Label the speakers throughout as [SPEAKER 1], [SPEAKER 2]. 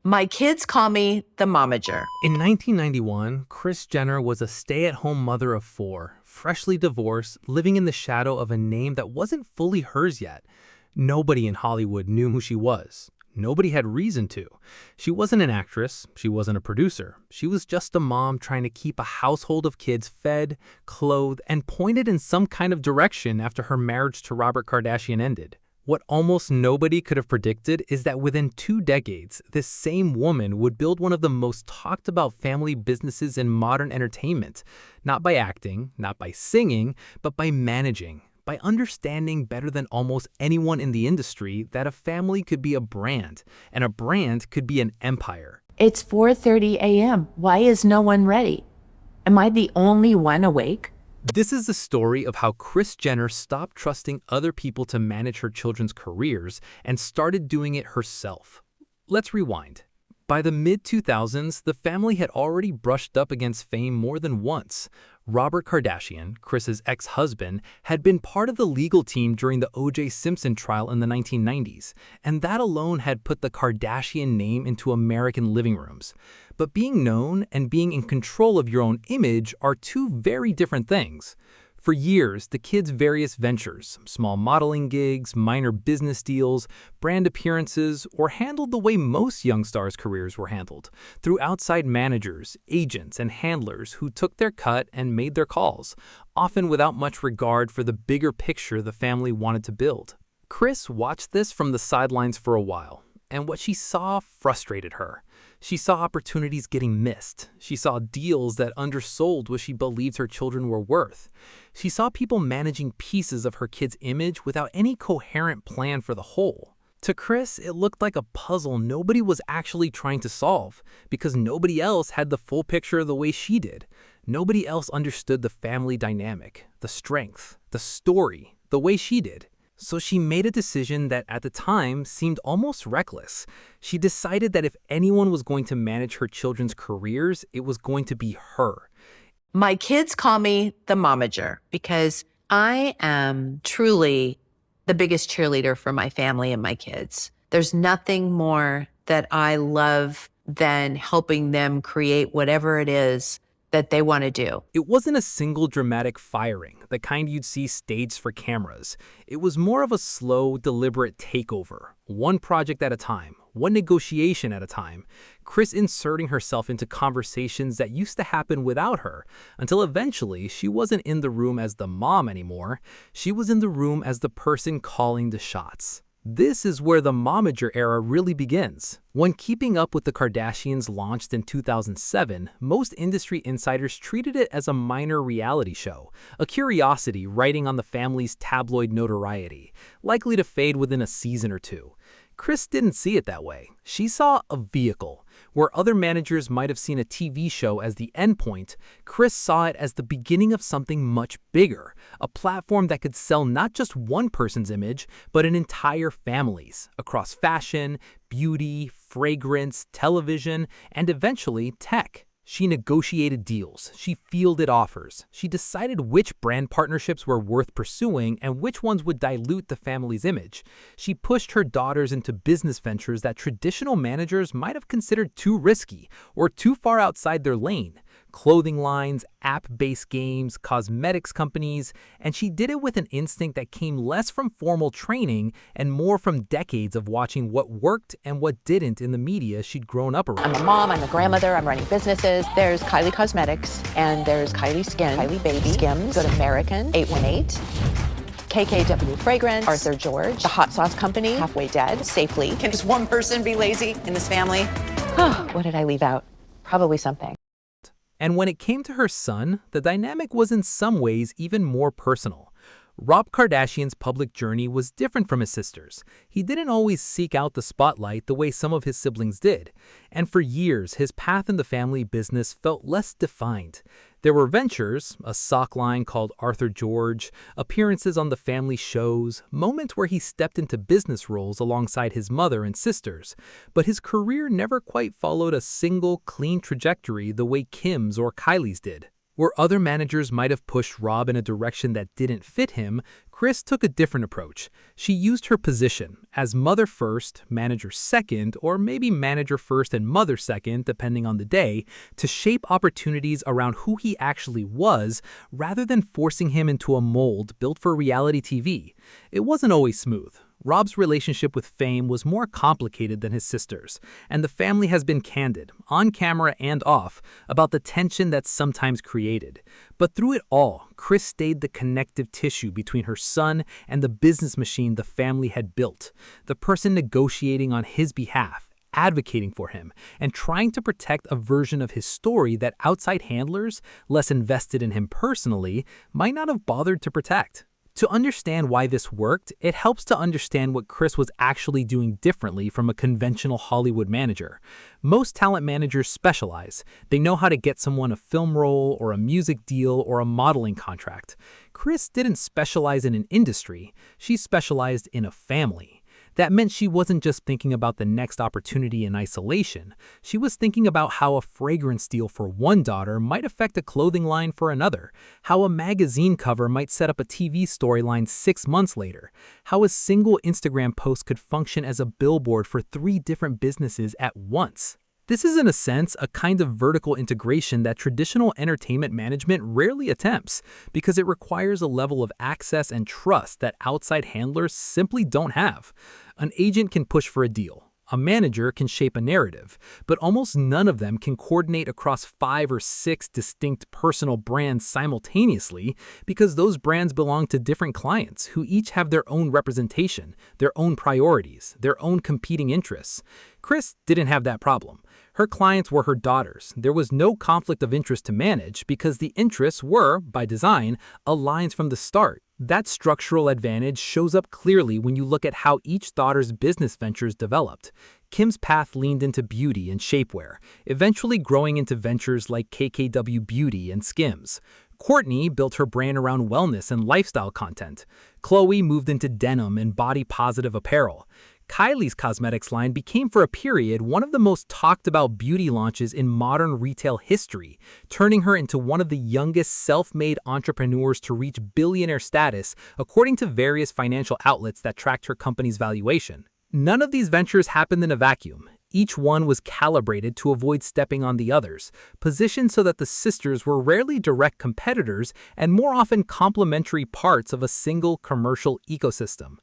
[SPEAKER 1] My kids call me the Momager.
[SPEAKER 2] In 1991, Kris Jenner was a stay-at-home mother of four, freshly divorced, living in the shadow of a name that wasn't fully hers yet. Nobody in Hollywood knew who she was. Nobody had reason to. She wasn't an actress. She wasn't a producer. She was just a mom trying to keep a household of kids fed, clothed, and pointed in some kind of direction after her marriage to Robert Kardashian ended. What almost nobody could have predicted is that within 2 decades, this same woman would build one of the most talked about family businesses in modern entertainment. Not by acting, not by singing, but by managing. By understanding better than almost anyone in the industry that a family could be a brand, and a brand could be an empire.
[SPEAKER 1] It's 4:30 a.m. Why is no one ready? Am I the only one awake?
[SPEAKER 2] This is the story of how Kris Jenner stopped trusting other people to manage her children's careers and started doing it herself. Let's rewind. By the mid-2000s, the family had already brushed up against fame more than once. Robert Kardashian, Kris's ex-husband, had been part of the legal team during the O.J. Simpson trial in the 1990s, and that alone had put the Kardashian name into American living rooms. But being known and being in control of your own image are two very different things. For years, the kids' various ventures, small modeling gigs, minor business deals, brand appearances, were handled the way most young stars' careers were handled, through outside managers, agents, and handlers who took their cut and made their calls, often without much regard for the bigger picture the family wanted to build. Kris watched this from the sidelines for a while, and what she saw frustrated her. She saw opportunities getting missed. She saw deals that undersold what she believed her children were worth. She saw people managing pieces of her kid's image without any coherent plan for the whole. To Kris, it looked like a puzzle nobody was actually trying to solve, because nobody else had the full picture the way she did. Nobody else understood the family dynamic, the strength, the story, the way she did. So she made a decision that at the time seemed almost reckless. She decided that if anyone was going to manage her children's careers, it was going to be her.
[SPEAKER 1] My kids call me the Momager because I am truly the biggest cheerleader for my family and my kids. There's nothing more that I love than helping them create whatever it is that they want to do.
[SPEAKER 2] It wasn't a single dramatic firing, the kind you'd see staged for cameras. It was more of a slow, deliberate takeover, one project at a time, one negotiation at a time. Kris inserting herself into conversations that used to happen without her, until eventually she wasn't in the room as the mom anymore. She was in the room as the person calling the shots. This is where the Momager era really begins. When Keeping Up with the Kardashians launched in 2007, most industry insiders treated it as a minor reality show, a curiosity riding on the family's tabloid notoriety, likely to fade within a season or two. Kris didn't see it that way. She saw a vehicle. Where other managers might have seen a TV show as the endpoint, Kris saw it as the beginning of something much bigger, a platform that could sell not just one person's image, but an entire family's, across fashion, beauty, fragrance, television, and eventually tech. She negotiated deals, she fielded offers, she decided which brand partnerships were worth pursuing and which ones would dilute the family's image. She pushed her daughters into business ventures that traditional managers might have considered too risky or too far outside their lane. Clothing lines, app-based games, cosmetics companies, and she did it with an instinct that came less from formal training and more from decades of watching what worked and what didn't in the media she'd grown up around.
[SPEAKER 3] I'm a mom, I'm a grandmother, I'm running businesses. There's Kylie Cosmetics, and there's Kylie Skin, Kylie Baby, Skims, Good American, 818, KKW Fragrance, Arthur George, the Hot Sauce Company, Halfway Dead, Safely.
[SPEAKER 4] Can just one person be lazy in this family?
[SPEAKER 3] What did I leave out? Probably something.
[SPEAKER 2] And when it came to her son, the dynamic was in some ways even more personal. Rob Kardashian's public journey was different from his sister's. He didn't always seek out the spotlight the way some of his siblings did, and for years his path in the family business felt less defined. There were ventures, a sock line called Arthur George, appearances on the family shows, moments where he stepped into business roles alongside his mother and sisters, but his career never quite followed a single, clean trajectory the way Kim's or Kylie's did. Where other managers might have pushed Rob in a direction that didn't fit him, Kris took a different approach. She used her position as mother first, manager second, or maybe manager first and mother second, depending on the day, to shape opportunities around who he actually was rather than forcing him into a mold built for reality TV. It wasn't always smooth. Rob's relationship with fame was more complicated than his sister's, and the family has been candid, on camera and off, about the tension that's sometimes created. But through it all, Kris stayed the connective tissue between her son and the business machine the family had built, the person negotiating on his behalf, advocating for him, and trying to protect a version of his story that outside handlers, less invested in him personally, might not have bothered to protect. To understand why this worked, it helps to understand what Kris was actually doing differently from a conventional Hollywood manager. Most talent managers specialize. They know how to get someone a film role or a music deal or a modeling contract. Kris didn't specialize in an industry. She specialized in a family. That meant she wasn't just thinking about the next opportunity in isolation. She was thinking about how a fragrance deal for one daughter might affect a clothing line for another, how a magazine cover might set up a TV storyline 6 months later, how a single Instagram post could function as a billboard for 3 different businesses at once. This is, in a sense, a kind of vertical integration that traditional entertainment management rarely attempts because it requires a level of access and trust that outside handlers simply don't have. An agent can push for a deal. A manager can shape a narrative, but almost none of them can coordinate across 5 or 6 distinct personal brands simultaneously because those brands belong to different clients who each have their own representation, their own priorities, their own competing interests. Kris didn't have that problem. Her clients were her daughters. There was no conflict of interest to manage because the interests were, by design, aligned from the start. That structural advantage shows up clearly when you look at how each daughter's business ventures developed. Kim's path leaned into beauty and shapewear, eventually growing into ventures like KKW Beauty and Skims. Kourtney built her brand around wellness and lifestyle content. Khloe moved into denim and body-positive apparel. Kylie's cosmetics line became for a period one of the most talked about beauty launches in modern retail history, turning her into one of the youngest self-made entrepreneurs to reach billionaire status according to various financial outlets that tracked her company's valuation. None of these ventures happened in a vacuum. Each one was calibrated to avoid stepping on the others, positioned so that the sisters were rarely direct competitors and more often complementary parts of a single commercial ecosystem.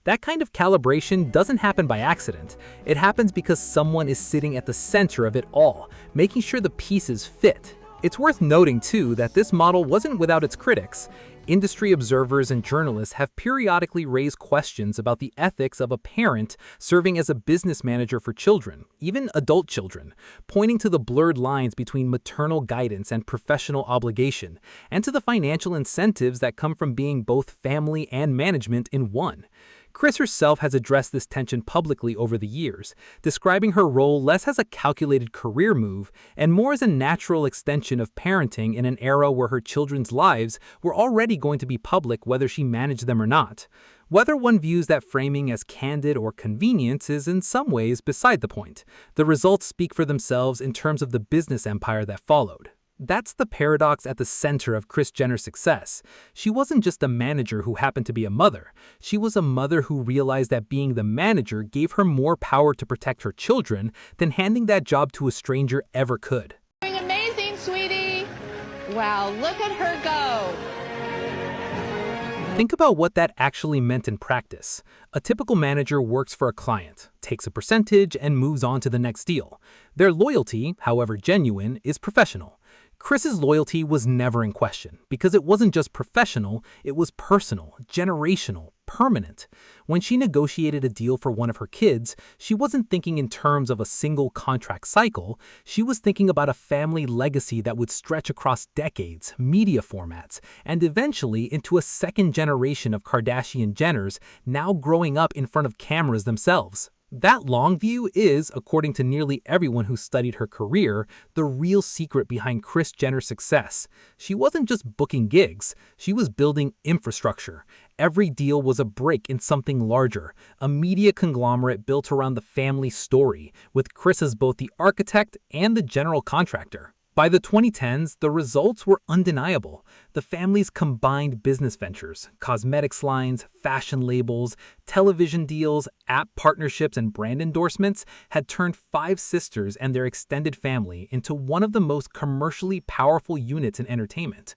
[SPEAKER 2] That kind of calibration doesn't happen by accident. It happens because someone is sitting at the center of it all, making sure the pieces fit. It's worth noting, too, that this model wasn't without its critics. Industry observers and journalists have periodically raised questions about the ethics of a parent serving as a business manager for children, even adult children, pointing to the blurred lines between maternal guidance and professional obligation, and to the financial incentives that come from being both family and management in one. Kris herself has addressed this tension publicly over the years, describing her role less as a calculated career move and more as a natural extension of parenting in an era where her children's lives were already going to be public whether she managed them or not. Whether one views that framing as candid or convenient is in some ways beside the point. The results speak for themselves in terms of the business empire that followed. That's the paradox at the center of Kris Jenner's success. She wasn't just a manager who happened to be a mother. She was a mother who realized that being the manager gave her more power to protect her children than handing that job to a stranger ever could.
[SPEAKER 3] Doing amazing, sweetie. Wow, look at her go.
[SPEAKER 2] Think about what that actually meant in practice. A typical manager works for a client, takes a percentage, and moves on to the next deal. Their loyalty, however genuine, is professional. Kris's loyalty was never in question because it wasn't just professional, it was personal, generational, permanent. When she negotiated a deal for one of her kids, she wasn't thinking in terms of a single contract cycle. She was thinking about a family legacy that would stretch across decades, media formats, and eventually into a second generation of Kardashian-Jenners now growing up in front of cameras themselves. That long view is, according to nearly everyone who studied her career, the real secret behind Kris Jenner's success. She wasn't just booking gigs, she was building infrastructure. Every deal was a break in something larger, a media conglomerate built around the family story, with Kris as both the architect and the general contractor. By the 2010s, the results were undeniable. The family's combined business ventures, cosmetics lines, fashion labels, television deals, app partnerships, and brand endorsements had turned five sisters and their extended family into one of the most commercially powerful units in entertainment.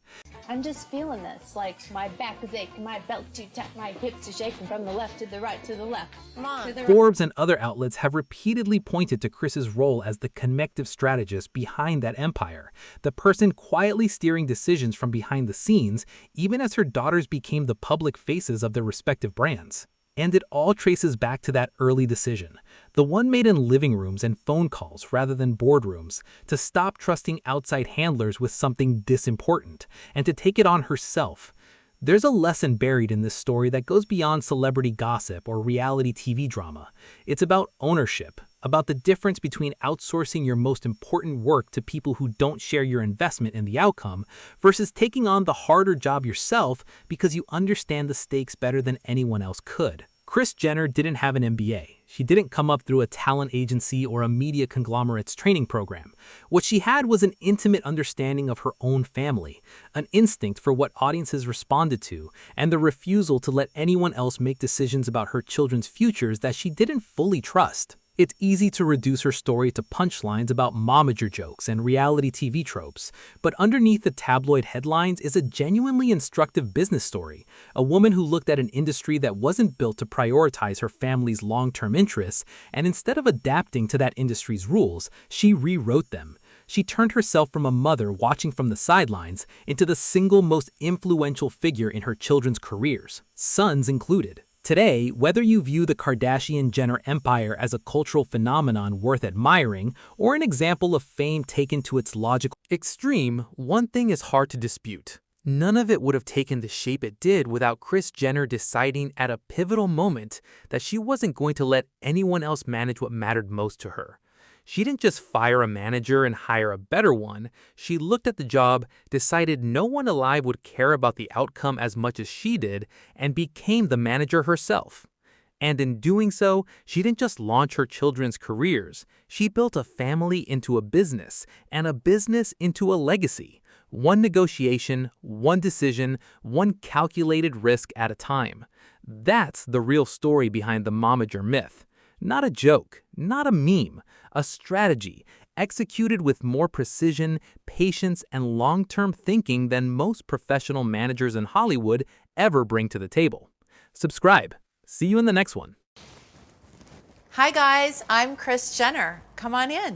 [SPEAKER 5] I'm just feeling this, like my back is aching, my belt's too tight, my hips are shaking from the left to the right to the left. Come on.
[SPEAKER 2] Forbes and other outlets have repeatedly pointed to Kris's role as the connective strategist behind that empire, the person quietly steering decisions from behind the scenes, even as her daughters became the public faces of their respective brands. And it all traces back to that early decision, the one made in living rooms and phone calls rather than boardrooms, to stop trusting outside handlers with something this important, and to take it on herself. There's a lesson buried in this story that goes beyond celebrity gossip or reality TV drama. It's about ownership, about the difference between outsourcing your most important work to people who don't share your investment in the outcome versus taking on the harder job yourself because you understand the stakes better than anyone else could. Kris Jenner didn't have an MBA. She didn't come up through a talent agency or a media conglomerate's training program. What she had was an intimate understanding of her own family, an instinct for what audiences responded to, and the refusal to let anyone else make decisions about her children's futures that she didn't fully trust. It's easy to reduce her story to punchlines about momager jokes and reality TV tropes, but underneath the tabloid headlines is a genuinely instructive business story, a woman who looked at an industry that wasn't built to prioritize her family's long-term interests, and instead of adapting to that industry's rules, she rewrote them. She turned herself from a mother watching from the sidelines into the single most influential figure in her children's careers, sons included. Today, whether you view the Kardashian-Jenner empire as a cultural phenomenon worth admiring or an example of fame taken to its logical extreme, one thing is hard to dispute. None of it would have taken the shape it did without Kris Jenner deciding at a pivotal moment that she wasn't going to let anyone else manage what mattered most to her. She didn't just fire a manager and hire a better one. She looked at the job, decided no one alive would care about the outcome as much as she did, and became the manager herself. And in doing so, she didn't just launch her children's careers. She built a family into a business, and a business into a legacy. One negotiation, one decision, one calculated risk at a time. That's the real story behind the momager myth. Not a joke, not a meme, a strategy executed with more precision, patience, and long-term thinking than most professional managers in Hollywood ever bring to the table. Subscribe. See you in the next one.
[SPEAKER 1] Hi guys, I'm Kris Jenner. Come on in.